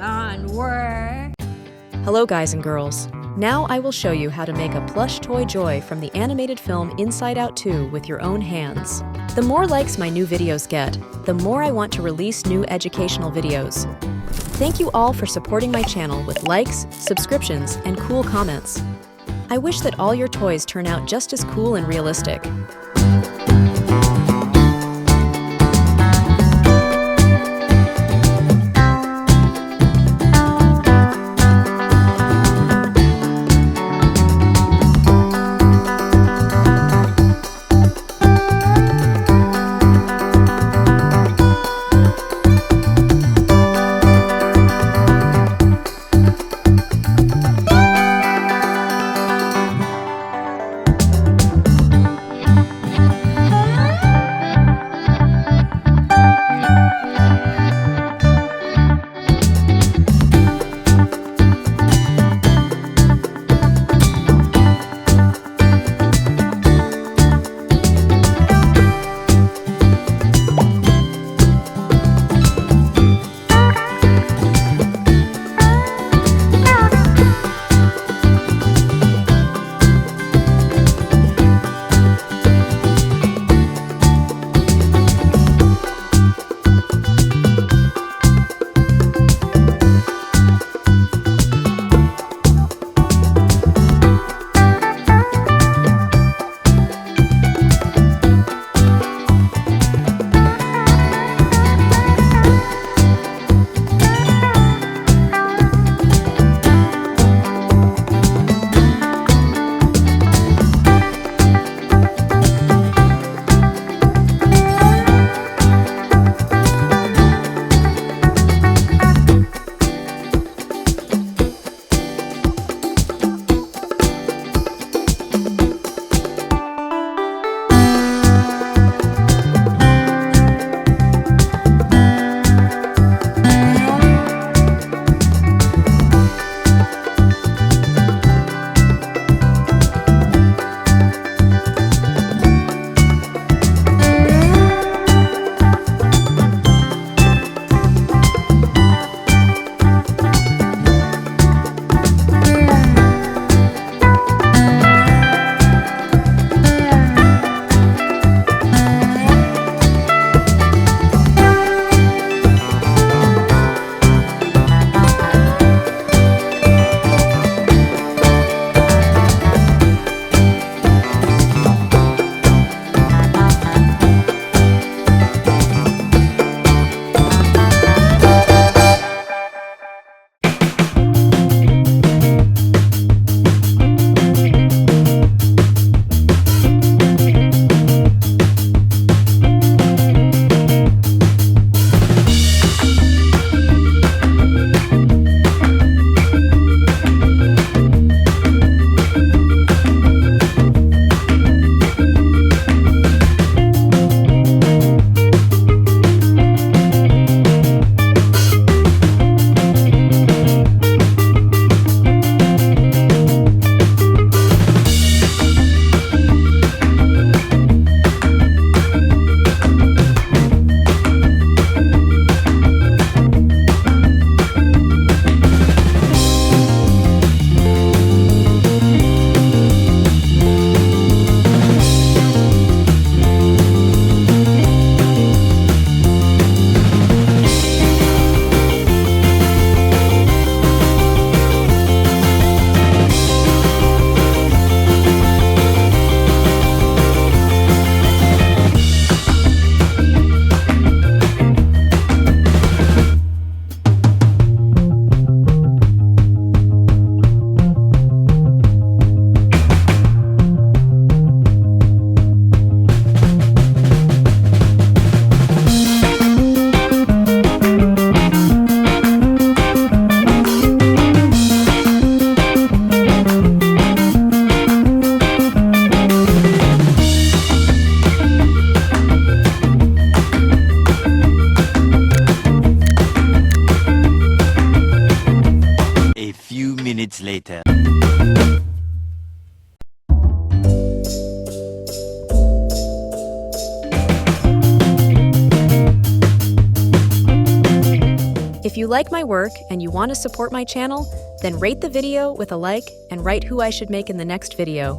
Onward. Hello guys and girls. Now I will show you how to make a plush toy Joy from the animated film Inside Out 2 with your own hands. The more likes my new videos get, the more I want to release new educational videos. Thank you all for supporting my channel with likes, subscriptions, and cool comments. I wish that all your toys turn out just as cool and realistic. minutes later. If you like my work and you want to support my channel, then rate the video with a like and write who I should make in the next video.